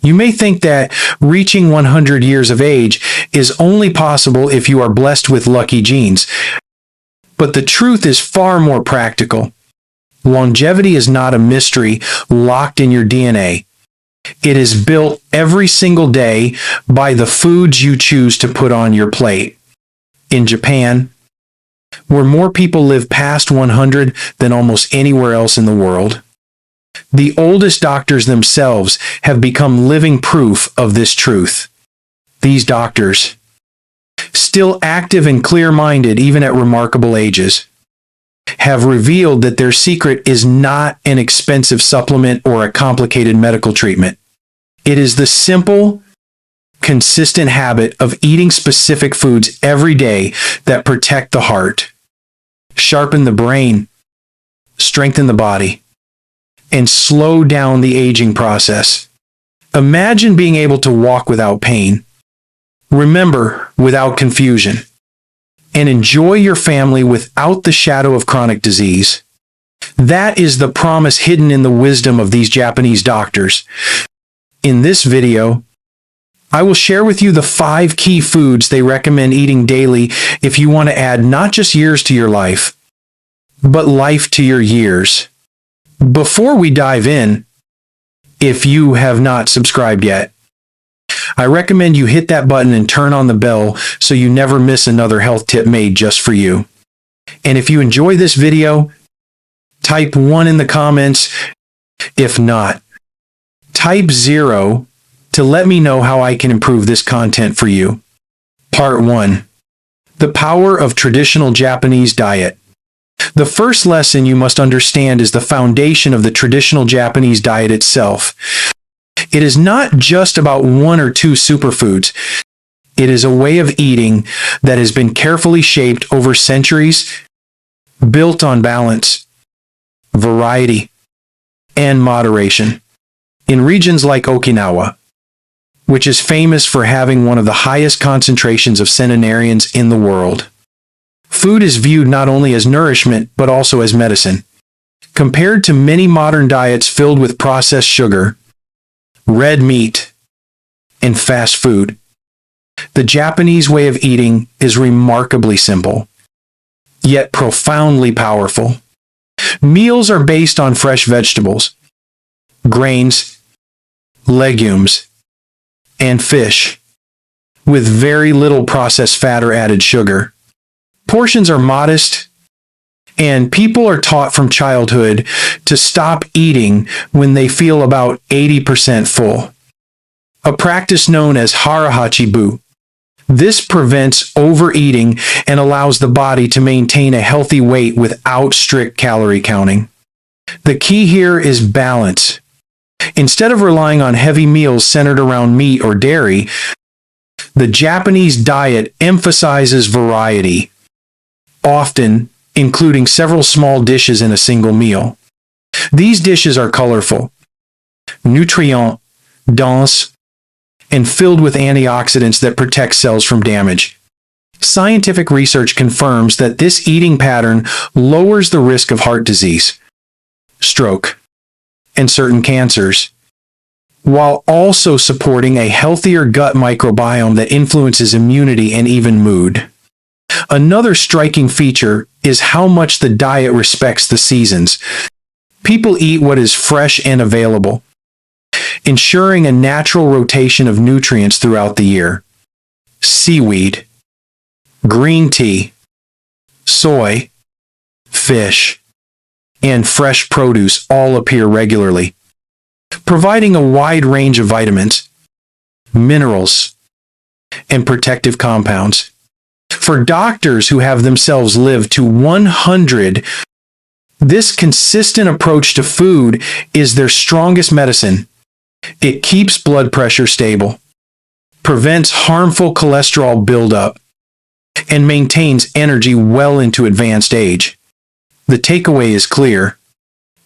You may think that reaching 100 years of age is only possible if you are blessed with lucky genes. But the truth is far more practical. Longevity is not a mystery locked in your DNA. It is built every single day by the foods you choose to put on your plate. In Japan, where more people live past 100 than almost anywhere else in the world, the oldest doctors themselves have become living proof of this truth. These doctors, still active and clear-minded even at remarkable ages, have revealed that their secret is not an expensive supplement or a complicated medical treatment. It is the simple, consistent habit of eating specific foods every day that protect the heart, sharpen the brain, strengthen the body, and slow down the aging process. Imagine being able to walk without pain, remember without confusion, and enjoy your family without the shadow of chronic disease. That is the promise hidden in the wisdom of these Japanese doctors. In this video, I will share with you the 5 key foods they recommend eating daily if you want to add not just years to your life, but life to your years. Before we dive in, if you have not subscribed yet, I recommend you hit that button and turn on the bell so you never miss another health tip made just for you. And if you enjoy this video, type 1 in the comments. If not, type 0 to let me know how I can improve this content for you. Part 1. The power of traditional Japanese diet. The first lesson you must understand is the foundation of the traditional Japanese diet itself. It is not just about 1 or 2 superfoods. It is a way of eating that has been carefully shaped over centuries, built on balance, variety, and moderation. In regions like Okinawa, which is famous for having one of the highest concentrations of centenarians in the world, food is viewed not only as nourishment but also as medicine. Compared to many modern diets filled with processed sugar, red meat, and fast food, the Japanese way of eating is remarkably simple, yet profoundly powerful. Meals are based on fresh vegetables, grains, legumes, and fish, with very little processed fat or added sugar. Portions are modest, and people are taught from childhood to stop eating when they feel about 80% full, a practice known as harahachibu. This prevents overeating and allows the body to maintain a healthy weight without strict calorie counting. The key here is balance. Instead of relying on heavy meals centered around meat or dairy, the Japanese diet emphasizes variety, often including several small dishes in a single meal. These dishes are colorful, nutrient-dense, and filled with antioxidants that protect cells from damage. Scientific research confirms that this eating pattern lowers the risk of heart disease, stroke, and certain cancers, while also supporting a healthier gut microbiome that influences immunity and even mood. Another striking feature is how much the diet respects the seasons. People eat what is fresh and available, ensuring a natural rotation of nutrients throughout the year. Seaweed, green tea, soy, fish, and fresh produce all appear regularly, providing a wide range of vitamins, minerals, and protective compounds. For doctors who have themselves lived to 100, this consistent approach to food is their strongest medicine. It keeps blood pressure stable, prevents harmful cholesterol buildup, and maintains energy well into advanced age. The takeaway is clear.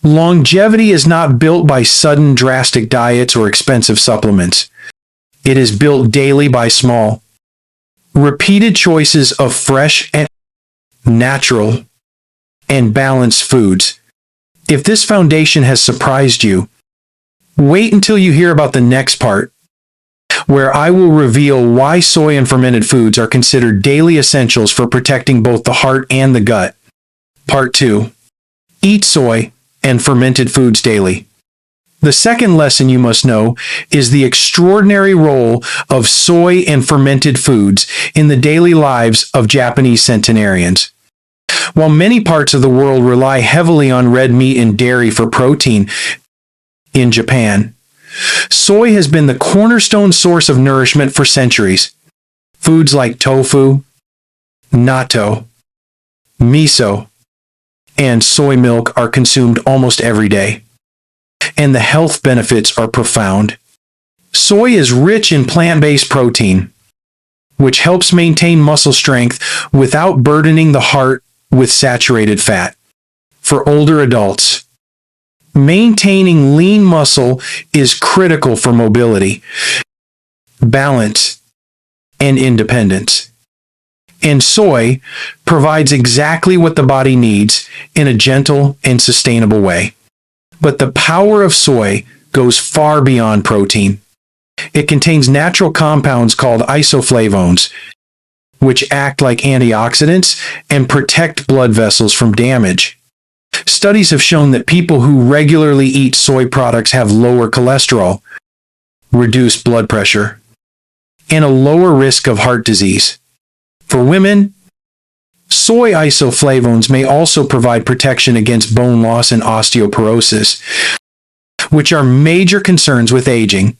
Longevity is not built by sudden drastic diets or expensive supplements. It is built daily by small, repeated choices of fresh and natural and balanced foods. If this foundation has surprised you, Wait until you hear about the next part, where I will reveal why soy and fermented foods are considered daily essentials for protecting both the heart and the gut. Part 2. Eat soy and fermented foods daily. The second lesson you must know is the extraordinary role of soy and fermented foods in the daily lives of Japanese centenarians. While many parts of the world rely heavily on red meat and dairy for protein, in Japan, soy has been the cornerstone source of nourishment for centuries. Foods like tofu, natto, miso, and soy milk are consumed almost every day, and the health benefits are profound. Soy is rich in plant-based protein, which helps maintain muscle strength without burdening the heart with saturated fat. For older adults, maintaining lean muscle is critical for mobility, balance, and independence. And soy provides exactly what the body needs in a gentle and sustainable way. But the power of soy goes far beyond protein. It contains natural compounds called isoflavones, which act like antioxidants and protect blood vessels from damage. Studies have shown that people who regularly eat soy products have lower cholesterol, reduced blood pressure, and a lower risk of heart disease. For women, soy isoflavones may also provide protection against bone loss and osteoporosis, which are major concerns with aging.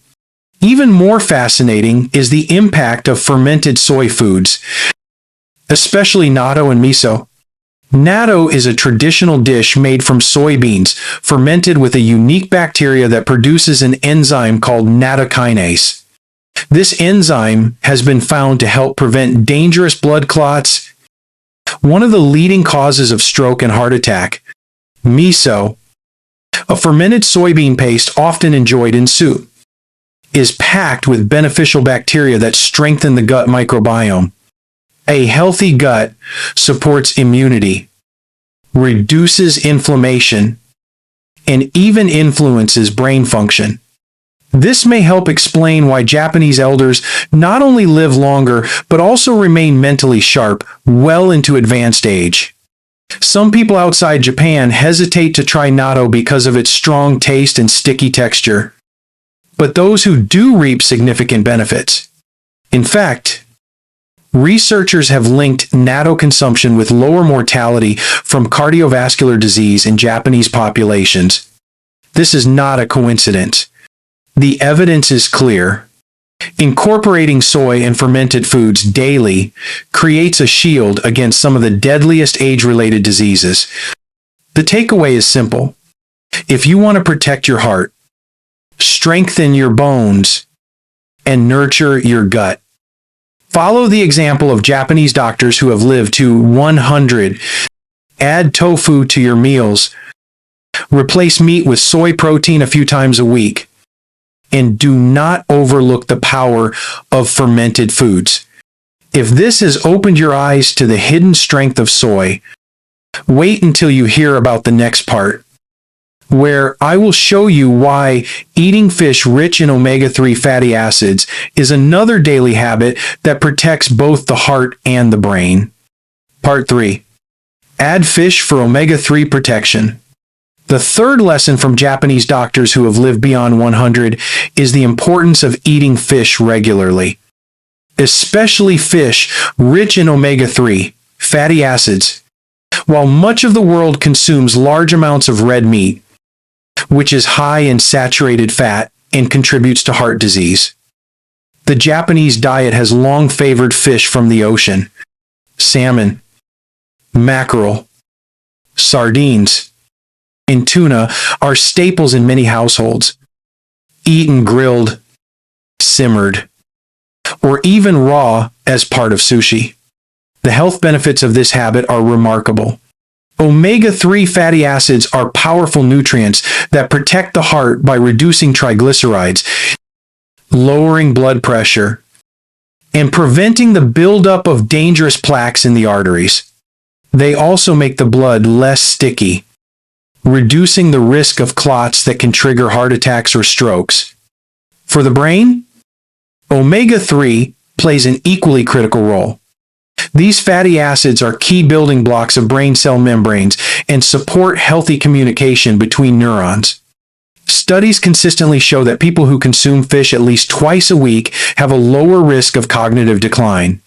Even more fascinating is the impact of fermented soy foods, especially natto and miso. Natto is a traditional dish made from soybeans, fermented with a unique bacteria that produces an enzyme called nattokinase. This enzyme has been found to help prevent dangerous blood clots, one of the leading causes of stroke and heart attack. Miso, a fermented soybean paste often enjoyed in soup, is packed with beneficial bacteria that strengthen the gut microbiome. A healthy gut supports immunity, reduces inflammation, and even influences brain function. This may help explain why Japanese elders not only live longer, but also remain mentally sharp well into advanced age. Some people outside Japan hesitate to try natto because of its strong taste and sticky texture, but those who do reap significant benefits. In fact, researchers have linked natto consumption with lower mortality from cardiovascular disease in Japanese populations. This is not a coincidence. The evidence is clear. Incorporating soy and fermented foods daily creates a shield against some of the deadliest age-related diseases. The takeaway is simple. If you want to protect your heart, strengthen your bones, and nurture your gut, follow the example of Japanese doctors who have lived to 100. Add tofu to your meals. Replace meat with soy protein a few times a week. And do not overlook the power of fermented foods. If this has opened your eyes to the hidden strength of soy, wait until you hear about the next part, where I will show you why eating fish rich in omega-3 fatty acids is another daily habit that protects both the heart and the brain. Part 3. Add fish for omega-3 protection. The third lesson from Japanese doctors who have lived beyond 100 is the importance of eating fish regularly, especially fish rich in omega-3 fatty acids. While much of the world consumes large amounts of red meat, which is high in saturated fat and contributes to heart disease, the Japanese diet has long favored fish from the ocean. Salmon, mackerel, sardines, and tuna are staples in many households, eaten grilled, simmered, or even raw as part of sushi. The health benefits of this habit are remarkable. Omega-3 fatty acids are powerful nutrients that protect the heart by reducing triglycerides, lowering blood pressure, and preventing the buildup of dangerous plaques in the arteries. They also make the blood less sticky, reducing the risk of clots that can trigger heart attacks or strokes. For the brain, omega-3 plays an equally critical role. These fatty acids are key building blocks of brain cell membranes and support healthy communication between neurons. Studies consistently show that people who consume fish at least twice a week have a lower risk of cognitive decline,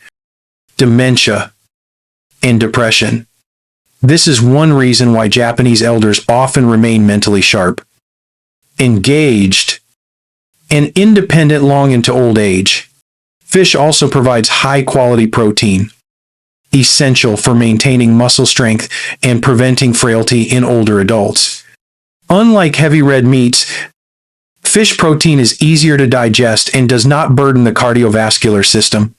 dementia, and depression. This is one reason why Japanese elders often remain mentally sharp, engaged, and independent long into old age. Fish also provides high-quality protein, essential for maintaining muscle strength and preventing frailty in older adults. Unlike heavy red meats, fish protein is easier to digest and does not burden the cardiovascular system.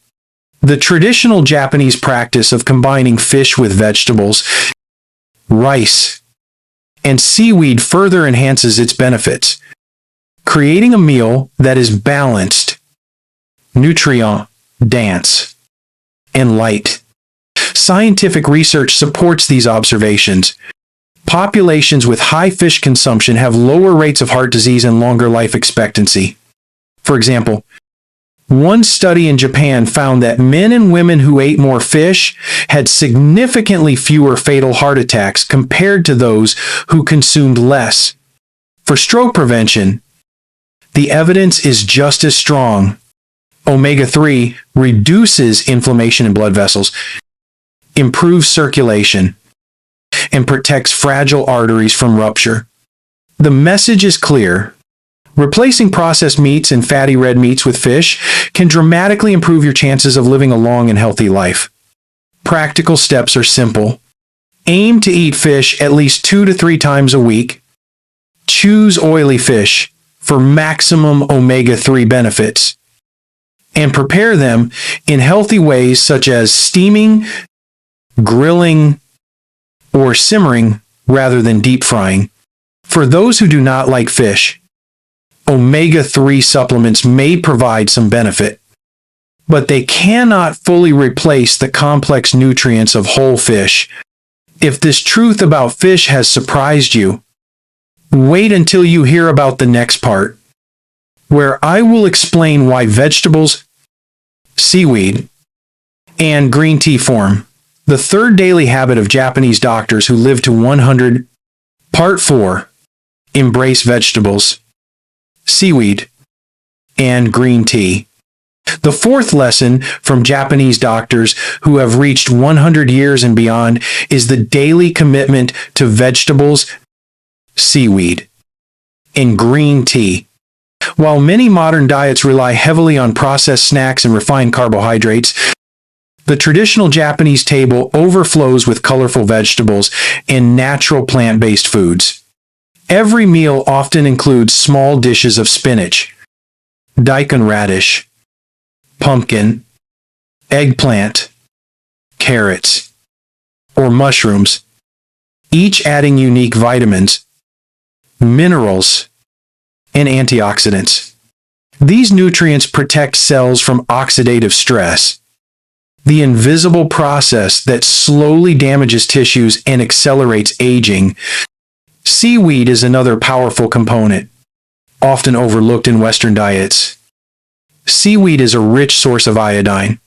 The traditional Japanese practice of combining fish with vegetables, rice, and seaweed further enhances its benefits, creating a meal that is balanced, nutrient-dense, and light. Scientific research supports these observations. Populations with high fish consumption have lower rates of heart disease and longer life expectancy. For example, one study in Japan found that men and women who ate more fish had significantly fewer fatal heart attacks compared to those who consumed less. For stroke prevention, the evidence is just as strong. Omega-3 reduces inflammation in blood vessels, improves circulation, and protects fragile arteries from rupture. The message is clear. Replacing processed meats and fatty red meats with fish can dramatically improve your chances of living a long and healthy life. Practical steps are simple. Aim to eat fish at least 2 to 3 times a week. Choose oily fish for maximum omega-3 benefits. And prepare them in healthy ways such as steaming, grilling, or simmering rather than deep frying. For those who do not like fish, omega-3 supplements may provide some benefit, but they cannot fully replace the complex nutrients of whole fish. If this truth about fish has surprised you, wait until you hear about the next part, where I will explain why vegetables, seaweed, and green tea form the third daily habit of Japanese doctors who live to 100. Part 4. Embrace vegetables, seaweed, and green tea. The fourth lesson from Japanese doctors who have reached 100 years and beyond is the daily commitment to vegetables, seaweed, and green tea. While many modern diets rely heavily on processed snacks and refined carbohydrates, the traditional Japanese table overflows with colorful vegetables and natural plant-based foods. Every meal often includes small dishes of spinach, daikon radish, pumpkin, eggplant, carrots, or mushrooms, each adding unique vitamins, minerals, and antioxidants. These nutrients protect cells from oxidative stress, the invisible process that slowly damages tissues and accelerates aging. Seaweed is another powerful component, often overlooked in Western diets. Seaweed is a rich source of iodine,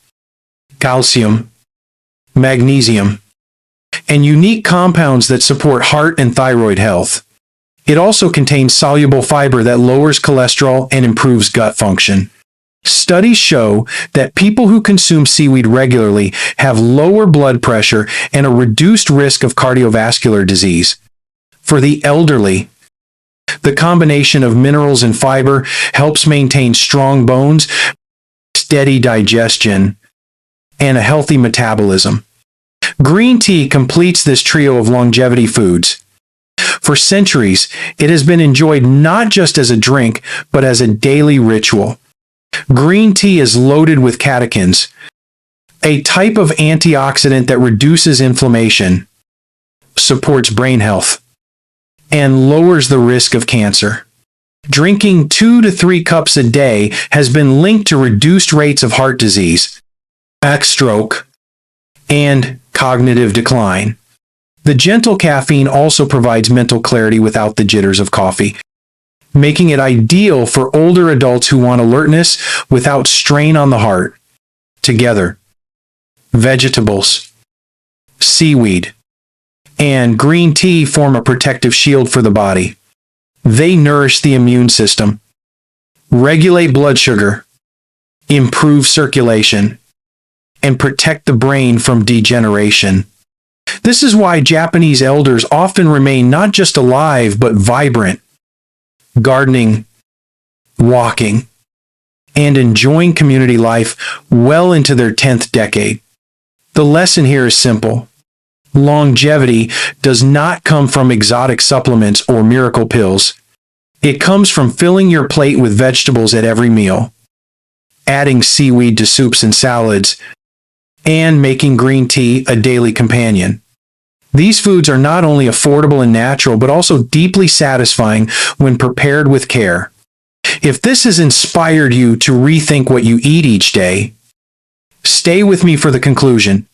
calcium, magnesium, and unique compounds that support heart and thyroid health. It also contains soluble fiber that lowers cholesterol and improves gut function. Studies show that people who consume seaweed regularly have lower blood pressure and a reduced risk of cardiovascular disease. For the elderly, the combination of minerals and fiber helps maintain strong bones, steady digestion, and a healthy metabolism. Green tea completes this trio of longevity foods. For centuries, it has been enjoyed not just as a drink, but as a daily ritual. Green tea is loaded with catechins, a type of antioxidant that reduces inflammation, supports brain health, and lowers the risk of cancer. Drinking 2 to 3 cups a day has been linked to reduced rates of heart disease, stroke, and cognitive decline. The gentle caffeine also provides mental clarity without the jitters of coffee, making it ideal for older adults who want alertness without strain on the heart. Together, vegetables, seaweed, and green tea form a protective shield for the body. They nourish the immune system, regulate blood sugar, improve circulation, and protect the brain from degeneration. This is why Japanese elders often remain not just alive but vibrant, gardening, walking, and enjoying community life well into their 10th decade. The lesson here is simple. Longevity does not come from exotic supplements or miracle pills. It comes from filling your plate with vegetables at every meal, adding seaweed to soups and salads, and making green tea a daily companion. These foods are not only affordable and natural, but also deeply satisfying when prepared with care. If this has inspired you to rethink what you eat each day, stay with me for the conclusion,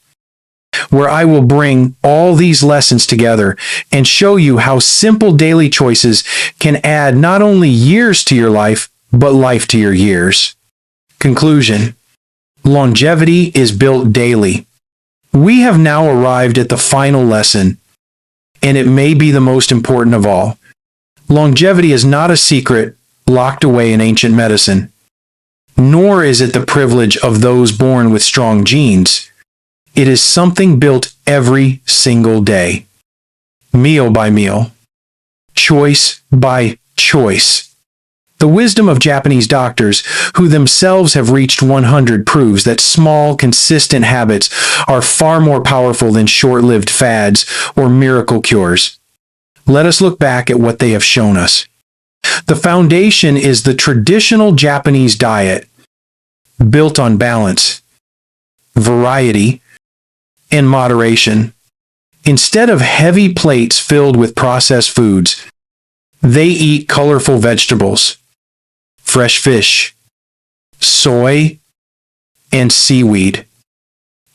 where I will bring all these lessons together and show you how simple daily choices can add not only years to your life, but life to your years. Conclusion: longevity is built daily. We have now arrived at the final lesson, and it may be the most important of all. Longevity is not a secret locked away in ancient medicine, nor is it the privilege of those born with strong genes. It is something built every single day, meal by meal, choice by choice. The wisdom of Japanese doctors, who themselves have reached 100, proves that small, consistent habits are far more powerful than short-lived fads or miracle cures. Let us look back at what they have shown us. The foundation is the traditional Japanese diet, built on balance, variety, and moderation. Instead of heavy plates filled with processed foods, they eat colorful vegetables, fresh fish, soy, and seaweed,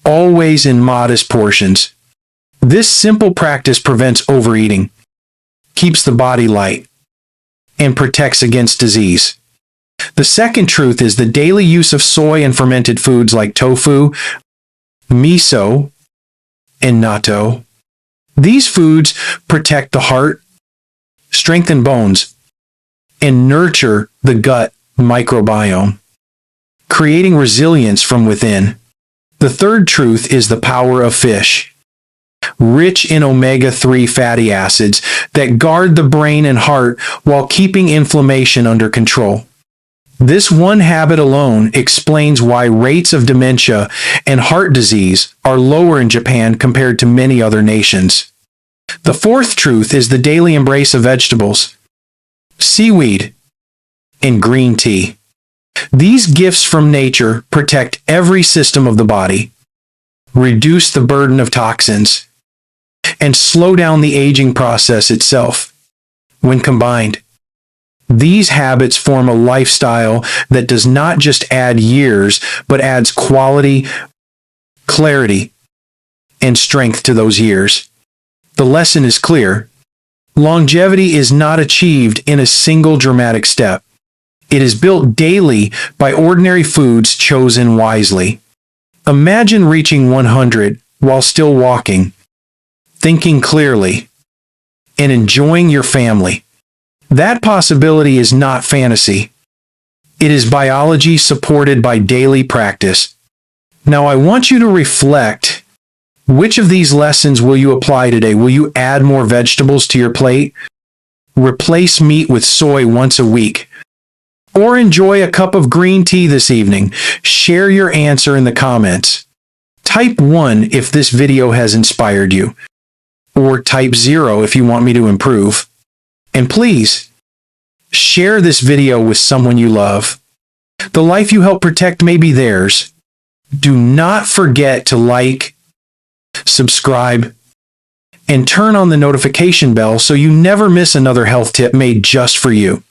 always in modest portions. This simple practice prevents overeating, keeps the body light, and protects against disease. The second truth is the daily use of soy and fermented foods like tofu, miso, and natto. These foods protect the heart, strengthen bones, and nurture the gut microbiome, creating resilience from within. The third truth is the power of fish, rich in omega-3 fatty acids that guard the brain and heart while keeping inflammation under control. This one habit alone explains why rates of dementia and heart disease are lower in Japan compared to many other nations. The fourth truth is the daily embrace of vegetables, seaweed, and green tea. These gifts from nature protect every system of the body, reduce the burden of toxins, and slow down the aging process itself. When combined, these habits form a lifestyle that does not just add years, but adds quality, clarity, and strength to those years. The lesson is clear. Longevity is not achieved in a single dramatic step. It is built daily by ordinary foods chosen wisely. Imagine reaching 100 while still walking, thinking clearly, and enjoying your family. That possibility is not fantasy. It is biology supported by daily practice. Now I want you to reflect. Which of these lessons will you apply today? Will you add more vegetables to your plate? Replace meat with soy once a week? Or enjoy a cup of green tea this evening? Share your answer in the comments. Type 1 if this video has inspired you, or type 0 if you want me to improve. And please, share this video with someone you love. The life you help protect may be theirs. Do not forget to like, subscribe, and turn on the notification bell so you never miss another health tip made just for you.